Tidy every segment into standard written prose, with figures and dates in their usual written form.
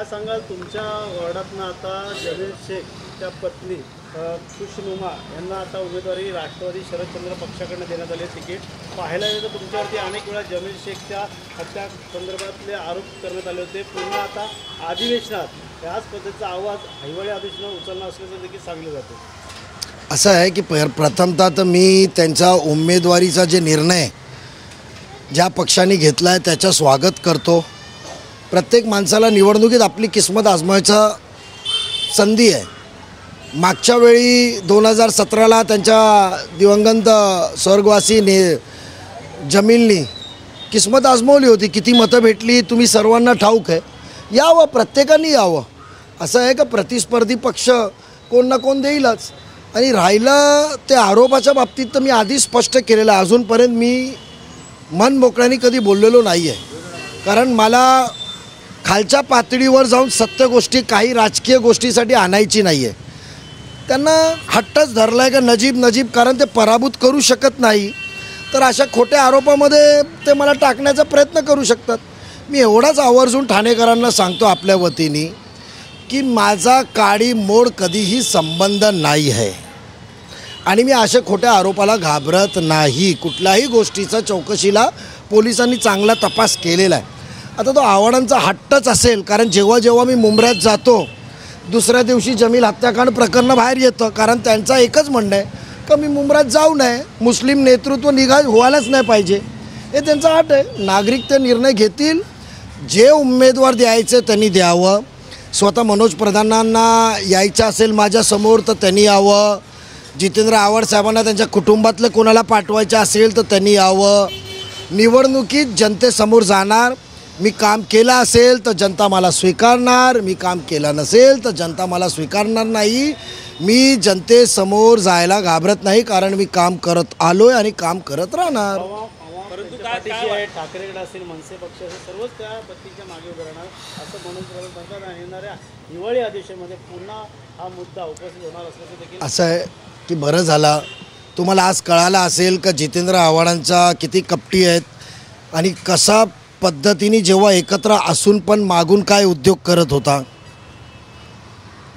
काय सांगाल तुमच्या वॉर्डातनं आता जमील शेखच्या पत्नी खुशनुमा यांना आता उमेदवारी राष्ट्रवादी शरदचंद्र पक्षाकडून देण्यात आले तिकीट पाहायला गेलं तर तुमच्यावरती अनेक वेळा जमील शेखच्या हत्या संदर्भातले आरोप करण्यात आले होते. पुन्हा आता अधिवेशनात याच पद्धतीचा आवाज हिवाळी अधिवेशनात उचलणार असल्याचं देखील सांगलं जातं. असं आहे की प्रथमतः तर मी त्यांचा उमेदवारीचा जे निर्णय ज्या पक्षाने घेतला आहे त्याचं स्वागत करतो. प्रत्येक माणसाला निवडणुकीत आपली किस्मत आजमावायचा संधी आहे. मागच्या वेळी 2017ला त्यांच्या दिवंगत स्वर्गवासी जमीलनी किस्मत आजमावली होती. किती मतं भेटली तुम्ही सर्वांना ठाऊक आहे. यावं, प्रत्येकाने यावं. असं आहे का प्रतिस्पर्धी पक्ष कोण ना कोण देईलच. आणि राहिलं ते आरोपाच्या बाबतीत तर मी आधीच स्पष्ट केलेलं आहे. अजूनपर्यंत मी मन मोकळ्याने कधी बोललेलो नाही आहे. कारण मला खालच्या पातळीवर जाऊन सत्य गोष्टी काही राजकीय गोष्टीसाठी आणायची नाही आहे. त्यांना हट्टच धरला आहे का नजीब कारण ते पराभूत करू शकत नाही. तर अशा खोट्या आरोपामध्ये ते मला टाकण्याचा प्रयत्न करू शकतात. मी एवढाच आवर्जून ठाणेकरांना सांगतो आपल्या वतीने की माझा काडी मोड कधीही संबंध नाही आहे आणि मी अशा खोट्या आरोपाला घाबरत नाही. कुठल्याही गोष्टीचा चौकशीला पोलिसांनी चांगला तपास केलेला आहे. आता तो आव्हाडांचा हट्टच असेल कारण जेव्हा जेव्हा मी मुंबऱ्यात जातो दुसऱ्या दिवशी जमील हत्याकांड प्रकरण बाहेर येतं. कारण त्यांचा एकच म्हणणं आहे का मी मुंबऱ्यात जाऊ नये, मुस्लिम नेतृत्व व्हायलाच नाही पाहिजे. हे त्यांचा हट आहे. नागरिक ते निर्णय घेतील. जे उमेदवार द्यायचे त्यांनी द्यावं. स्वतः मनोज प्रधानांना यायचं असेल माझ्यासमोर तर त्यांनी यावं. जितेंद्र आव्हाड साहेबांना त्यांच्या कुटुंबातलं कोणाला पाठवायचं असेल तर त्यांनी यावं. निवडणुकीत जनतेसमोर जाणार. मी काम केलं असेल तर जनता मला स्वीकारणार, मी काम केलं नसेल तर जनता मला स्वीकारणार नाही. मी जनतेसमोर जायला घाबरत नाही कारण मी काम करत आलो आहे आणि काम करत राहणार. परंतु काय ठाकरेकडे असेल मनसे पक्ष असेल सर्वच त्या पत्नीच्या मागे उभे राहणार असं मनोज म्हणतात. आणि येणाऱ्या हिवाळी अधिवेशनामध्ये पुन्हा हा मुद्दा उपस्थित होणार असल्याचं देखील असं आहे की बरं झालं तुम्हाला आज कळालं असेल का जितेंद्र आव्हाडांचा किती कपटी आहेत आणि कसा पद्धतीने जेव्हा एकत्र असून पण मागून काय उद्योग करत होता.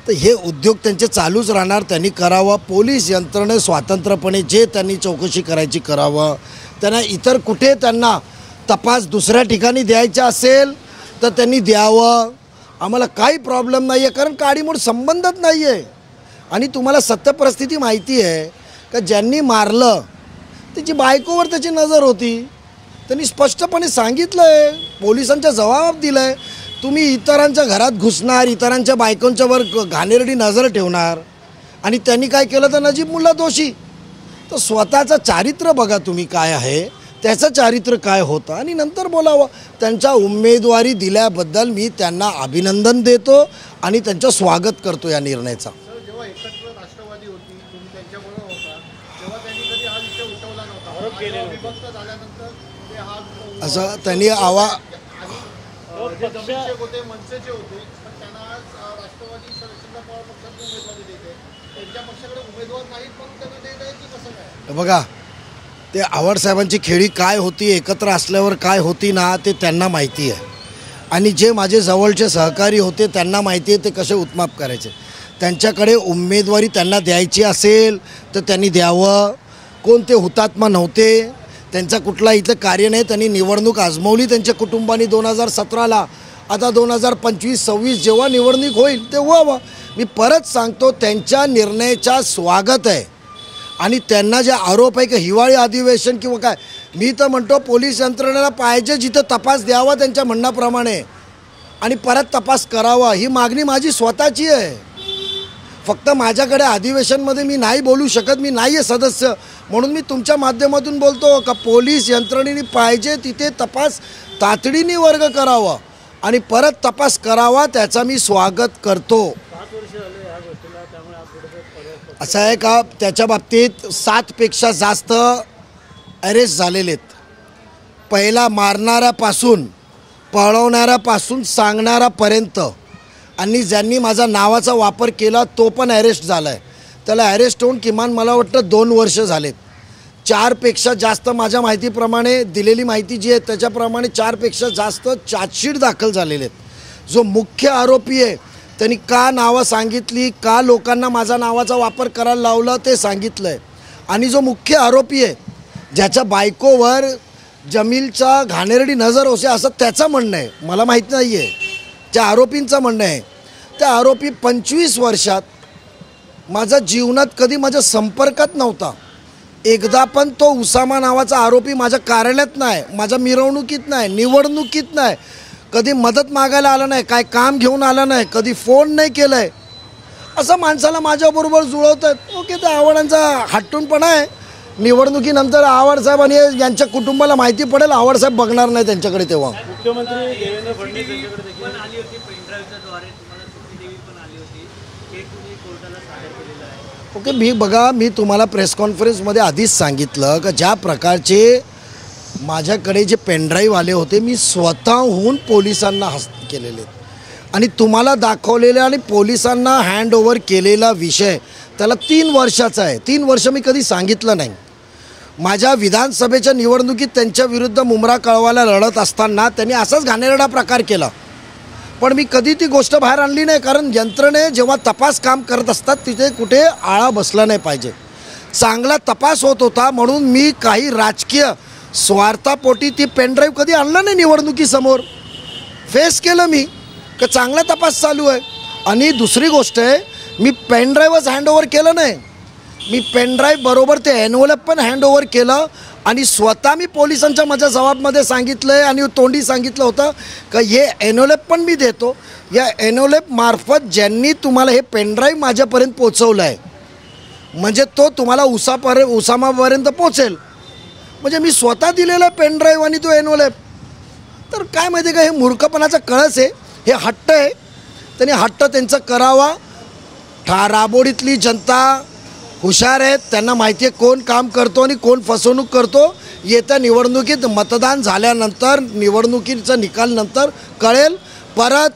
तर हे उद्योग त्यांचे चालूच राहणार. त्यांनी करावं. पोलीस यंत्रणे स्वतंत्रपणे जे त्यांनी चौकशी करायची करावं. त्यांना इतर कुठे त्यांना तपास दुसऱ्या ठिकाणी द्यायचा असेल तर त्यांनी द्यावं. आम्हाला काही प्रॉब्लेम नाही आहे कारण काडीमोड संबंधच नाही आहे. आणि तुम्हाला सत्य परिस्थिती माहिती आहे का ज्यांनी मारलं त्याची बायकोवर त्याची नजर होती. त्यांनी स्पष्टपणे सांगितलं आहे. पोलिसांचा जबाब दिला आहे. तुम्ही इतरांच्या घरात घुसणार, इतरांच्या बायकोंच्यावर घाणेरडी नजर ठेवणार आणि त्यांनी काय केलं तर नजीब मुल्ला दोषी. तर स्वतःचं चारित्र्य बघा तुम्ही काय आहे, त्याचं चारित्र्य काय होतं आणि नंतर बोलावं. त्यांच्या उमेदवारी दिल्याबद्दल मी त्यांना अभिनंदन देतो आणि त्यांचं स्वागत करतो या निर्णयाचा. जेव्हा एकत्र राष्ट्रवादी होती तुम्ही त्यांच्याबरोबर होता तेव्हा त्यांनी कधी हा विषय उठवला नव्हता. आरोप केले नव्हते. विभक्त झाल्यानंतर ते हा असं त्यांनी होते मनसेचे होते पण त्यांना आज राष्ट्रवादी शरदचंद्र पवार पक्षाची उमेदवारी देते. त्यांच्या पक्षाकडे उमेदवार नाहीत पण त्यांना देत आहे की कसं काय? बघा ते आव्हाड साहेबांची खेळी काय होती एकत्र असल्यावर काय होती ना ते त्यांना माहिती आहे. आणि जे माझे जवळचे सहकारी होते त्यांना माहिती आहे ते कसे उत्माप करायचे. त्यांच्याकडे उमेदवारी त्यांना द्यायची असेल तर त्यांनी द्यावं. कोण ते हुतात्मा नव्हते. त्यांचा कुठला इथं कार्य नाही. त्यांनी निवडणूक आजमावली त्यांच्या कुटुंबाने 2017ला. आता 2025-26 जेव्हा निवडणूक होईल तेव्हा व्हावं. मी परत सांगतो त्यांच्या निर्णयाचा स्वागत आहे. आणि त्यांना जे आरोप आहे की हिवाळी अधिवेशन किंवा काय, मी तर म्हणतो पोलीस यंत्रणेला पाहिजे जिथं तपास द्यावा त्यांच्या म्हणण्याप्रमाणे आणि परत तपास करावा. ही मागणी माझी स्वतःची आहे. फक्त माझ्याकडे अधिवेशनमध्ये मी नाही बोलू शकत, मी नाही आहे सदस्य, म्हणून मी तुमच्या माध्यमातून बोलतो का पोलीस यंत्रणेने पाहिजे तिथे तपास तातडीने वर्ग करावा आणि परत तपास करावा. त्याचा मी स्वागत करतो. 7 वर्ष झाले या गोष्टीला त्यामुळे असं आहे का त्याच्या बाबतीत 7पेक्षा जास्त अरेस्ट झालेले आहेत. पहिला मारणाऱ्यापासून पळवणाऱ्यापासून सांगणाऱ्यापर्यंत आणि ज्यांनी माझा नावाचा वापर केला तो पण अरेस्ट झाला आहे. त्याला अरेस्ट होऊन किमान मला वाटतं 2 वर्ष झालेत. 4पेक्षा जास्त माझ्या माहितीप्रमाणे दिलेली माहिती जी आहे त्याच्याप्रमाणे 4पेक्षा जास्त चार्जशीट दाखल झालेले आहेत. जो मुख्य आरोपी आहे त्यांनी का नावं सांगितली, का लोकांना माझा नावाचा वापर करायला लावला ते सांगितलं आहे. आणि जो मुख्य आरोपी आहे ज्याच्या बायकोवर जमीलचा घाणेरडी नजर होते असं त्याचं म्हणणं आहे, मला माहीत नाही आहे, त्या आरोपींचं म्हणणं आहे. त्या आरोपी 25 वर्षात माझ्या जीवनात कधी माझ्या संपर्कात नव्हता. एकदा पण तो उसामा नावाचा आरोपी माझ्या कार्यालयात नाही, माझ्या मिरवणुकीत नाही, निवडणुकीत नाही, कधी मदत मागायला आला नाही, काय काम घेऊन आला नाही, कधी फोन नाही केलं आहे. असं माणसाला माझ्याबरोबर जुळवतात. ओके, ते आव्हाडांचा हट्टूनपणा आहे. निवडणुकीनंतर आव्हाड आणि यांच्या कुटुंबाला माहिती पडेल, आव्हाडसाहेब बघणार नाही त्यांच्याकडे तेव्हा. मुख्यमंत्री देवेंद्र फडणवीस यांच्याकडे देखील आली होती पेनड्राईव्हच्या द्वारे तुम्हाला सुट्टी देवी पण आली होती, हे तुम्ही कोर्टाला सादर केलेलं आहे. ओके, मी तुम्हाला प्रेस कॉन्फरन्समध्ये आधीच सांगितलं की ज्या प्रकारचे माझ्याकडे जे पेनड्राईव्ह आले होते मी स्वतःहून पोलिसांना केलेले आणि तुम्हाला दाखवलेले आणि पोलिसांना हँडओव्हर केलेला विषय त्याला 3 वर्षाचा आहे. 3 वर्ष मी कधी सांगितलं नाही. माझ्या विधानसभेच्या निवडणुकीत त्यांच्या विरुद्ध मुंब्रा कळवाला लढत असताना त्यांनी असाच घाणेरडा प्रकार केला, पण मी कधी ती गोष्ट बाहेर आणली नाही. कारण यंत्रणे जेव्हा तपास काम करत असतात तिथे कुठे आळा बसला नाही पाहिजे. चांगला तपास होत होता म्हणून मी काही राजकीय स्वार्थापोटी ती पेनड्राईव्ह कधी आणलं नाही. निवडणुकीसमोर फेस केलं मी की चांगला तपास चालू आहे. आणि दुसरी गोष्ट आहे, मी पेनड्राईव्हच हँडओव्हर केलं नाही, मी पेनड्राईव्ह बरोबर ते एनव्हलप पण हँडओव्हर केलं आणि स्वतः मी पोलिसांच्या माझ्या जबाबमध्ये सांगितलं आहे आणि तोंडी सांगितलं होतं की हे एनव्हलप पण मी देतो. या एनव्हलप मार्फत ज्यांनी तुम्हाला हे पेनड्राईव्ह माझ्यापर्यंत पोचवलं आहे म्हणजे तो तुम्हाला उसामापर्यंत पोचेल. म्हणजे मी स्वतः दिलेला पेनड्राईव्ह आणि तो एनव्हलप. तर काय माहिती आहे का, हे मूर्खपणाचा कळस आहे, हे हट्ट आहे. त्यांनी हट्ट त्यांचा करावा. राबोडीतली जनता हुशार आहेत, त्यांना माहिती आहे कोण काम करतो आणि कोण फसवणूक करतो. येत्या निवडणुकीत मतदान झाल्यानंतर निवडणुकीचा निकाल नंतर कळेल. परत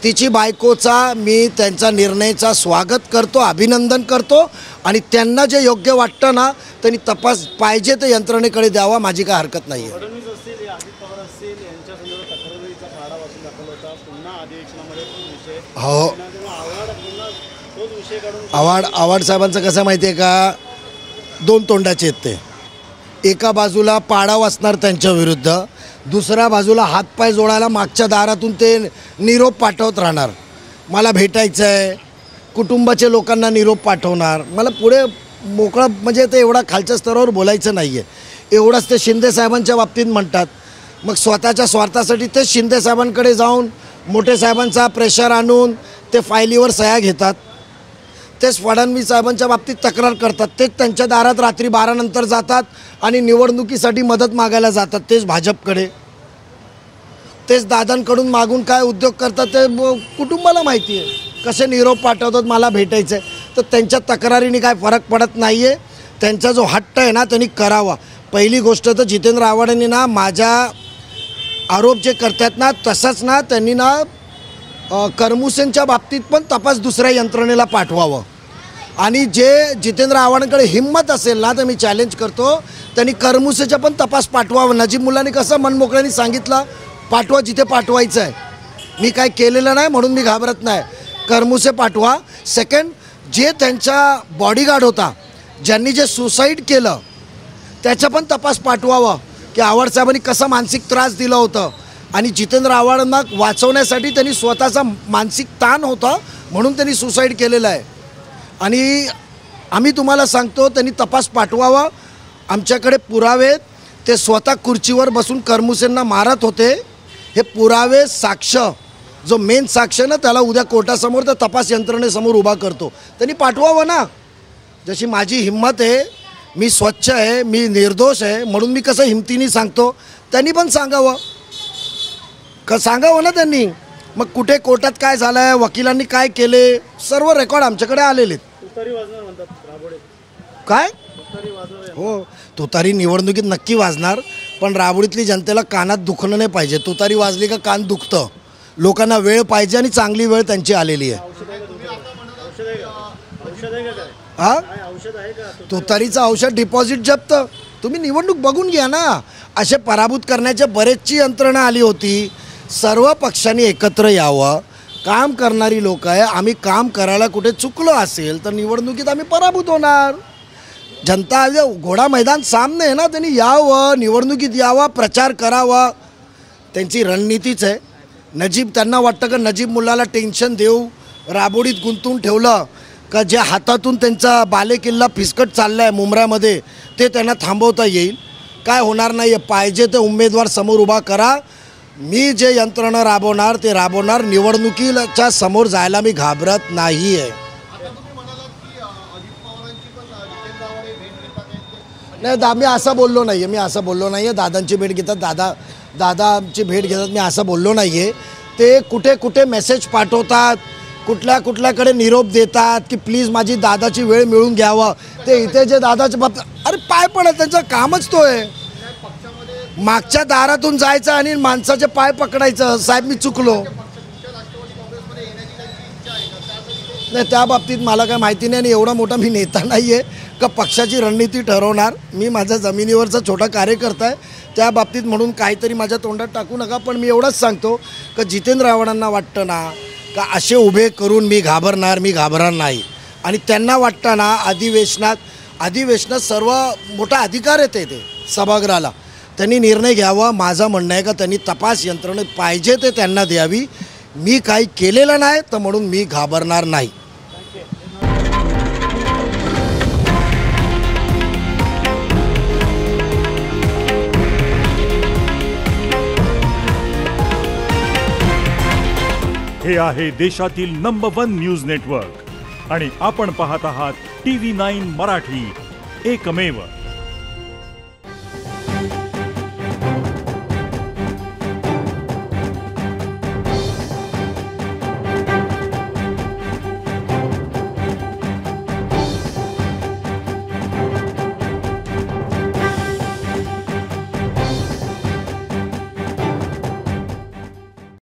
तिची बायकोचा मी त्यांचा निर्णयाचा स्वागत करतो, अभिनंदन करतो आणि त्यांना जे योग्य वाटतं ना त्यांनी तपास पाहिजे ते यंत्रणेकडे द्यावा, माझी काय हरकत नाही आहे. फडणवीस असतील, अजित पवार असतील यांच्या संदर्भात तक्रारीचा पाडा वाचून दाखल होता. पुन्हा अधिवेशनामध्ये तो विषय हो, पुन्हा तोच विषय काढून आव्हाड साहेबांचं कसं माहिती आहे का, 2 तोंडाचे आहेत ते. एका बाजूला पाडा वाचणार त्यांच्या विरुद्ध, दुसऱ्या बाजूला हातपाय जोडायला मागच्या दारातून ते निरोप पाठवत राहणार. मला भेटायचं आहे, कुटुंबाच्या लोकांना निरोप पाठवणार. मला पुढे मोकळं म्हणजे ते एवढा खालच्या स्तरावर बोलायचं नाही आहे. एवढंच ते शिंदे साहेबांच्या बाबतीत म्हणतात. मग स्वतःच्या स्वार्थासाठी तेच शिंदे साहेबांकडे जाऊन मोठे साहेबांचा प्रेशर आणून ते फायलीवर सह्या घेतात. तेच फडणवीस साहेबांच्या बाबतीत तक्रार करतात. तेच त्यांच्या दारात रात्री 12 नंतर जातात आणि निवडणुकीसाठी मदत मागायला जातात. तेच भाजपकडे, तेच दादांकडून मागून काय उद्योग करतात ते कुटुंबाला माहिती आहे. कसे निरोप पाठवतात मला भेटायचं आहे. तर त्यांच्या तक्रारीने काय फरक पडत नाही आहे. त्यांचा जो हट्ट आहे ना त्यांनी करावा. पहिली गोष्ट तर जितेंद्र आव्हाडांनी ना माझ्या आरोप जे करतात ना तसंच ना त्यांनी ना करमुसेंच्या बाबतीत पण तपास दुसऱ्या यंत्रणेला पाठवावं. आणि जे जितेंद्र आव्हाडांकडे हिंमत असेल ना तर मी चॅलेंज करतो त्यांनी करमुसेचा पण तपास पाठवावं. नजीब मुल्लांनी कसं मनमोकळ्याने सांगितलं पाठवा जिथे पाठवायचं आहे. मी काय केलेलं नाही म्हणून मी घाबरत नाही. करमुसे पाठवा. सेकंड, जे त्यांचा बॉडीगार्ड होता ज्यांनी जे सुसाईड केलं त्याचा पण तपास पाठवावा की आव्हाड साहेबांनी कसा मानसिक त्रास दिला होता आणि जितेंद्र आव्हाडांना वाचवण्यासाठी त्यांनी स्वतःचा मानसिक ताण होता म्हणून त्यांनी सुसाईड केलेलं आहे. आणि आम्ही तुम्हाला सांगतो त्यांनी तपास पाठवावा. आमच्याकडे पुरावे, ते स्वतः खुर्चीवर बसून करमुसेंना मारत होते. हे पुरावे साक्ष, जो मेन साक्ष ना त्याला उद्या कोर्टासमोर तर तपास यंत्रणेसमोर उभा करतो. त्यांनी पाठवावं ना. जशी माझी हिंमत आहे, मी स्वच्छ आहे, मी निर्दोष आहे म्हणून मी कसं हिमतीने सांगतो, त्यांनी पण सांगावं सांगावं ना त्यांनी. मग कुठे कोर्टात काय झालं आहे, वकिलांनी काय केले, सर्व रेकॉर्ड आमच्याकडे आलेले आहेत. तुतारी वाजणार म्हणतात राबोडे. काय तुतारी वाजणार हो, तुतारी निवडणुकीत नक्की वाजणार, पण राबोडीतली जनतेला कानात दुखणं नाही पाहिजे. तुतारी वाजली का कान दुखतं. लोकांना वेळ पाहिजे आणि चांगली वेळ त्यांची आलेली आहे. औषध आहे का काय? हा, काय औषध आहे का? तुतारीचं औषध डिपॉझिट जप्त. तुम्ही निवडणूक बघून घ्या ना. असे पराभूत करण्याच्या बरेचशी यंत्रणा आली होती. सर्व पक्षांनी एकत्र यावं. काम करणारी लोक आहे, आम्ही काम करायला कुठे चुकलो असेल तर निवडणुकीत आम्ही पराभूत होणार. जनता घोडा मैदान सामने आहे ना, त्यांनी यावं, निवडणुकीत यावं, प्रचार करावा. त्यांची रणनीतीच आहे. नजीब त्यांना वाटतं का नजीब मुलाला टेन्शन देऊ, राबोडीत गुंतवून ठेवलं का जे हातातून त्यांचा बालेकिल्ला फिसकट चालला आहे मुंबऱ्यामध्ये ते त्यांना थांबवता येईल. काय होणार नाही आहे. पाहिजे ते उमेदवार समोर उभा करा, मी जे यंत्रणा राबवणार ते राबवणार. निवडणुकीच्या समोर जायला मी घाबरत नाही आहे. आता तुम्ही म्हणालात की अजित पवारांची पण जितेंद्र आव्हाड भेट घेतात आहेत. नाही मी असं बोललो नाही आहे. मी असं बोललो नाही आहे दादांची भेट घेतात, दादाची भेट घेतात, मी असं बोललो नाही आहे. ते कुठे कुठे मेसेज पाठवतात, कुठल्याकडे निरोप देतात की प्लीज माझी दादाची वेळ मिळून घ्यावं. ते इथे जे दादाच्या बाबतीत अरे पाय पडत, त्यांचं कामच तो आहे. पक्षामध्ये मागच्या दारातून जायचं आणि माणसाचे पाय पकडायचं. साहेब मी चुकलो. तुमच्या राष्ट्रवादी काँग्रेसमध्ये येण्याची त्यांची इच्छा आहे का? त्यासाठी नाही त्या बाबतीत मला काय माहिती नाही आणि एवढा मोठा मी नेता नाही आहे का पक्षाची रणनीती ठरवणार. मी माझ्या जमिनीवरचा छोटा कार्यकर्ता आहे. त्या बाबतीत म्हणून काहीतरी माझ्या तोंडात टाकू नका. पण मी एवढंच सांगतो का जितेंद्र आव्हाडांना वाटतं ना का असे उभे करून मी घाबरणार नाही. आणि त्यांना वाटतं ना अधिवेशनात सर्व मोठा अधिकार येते ते सभागृहाला, त्यांनी निर्णय घ्यावा. माझं म्हणणं आहे का त्यांनी तपास यंत्रणेत पाहिजे ते त्यांना द्यावी. मी काही केलेलं नाही तर म्हणून मी घाबरणार नाही. हे आहे देशातील नंबर 1 न्यूज नेटवर्क आणि आपण पाहत आहात TV9 मराठी, एकमेव.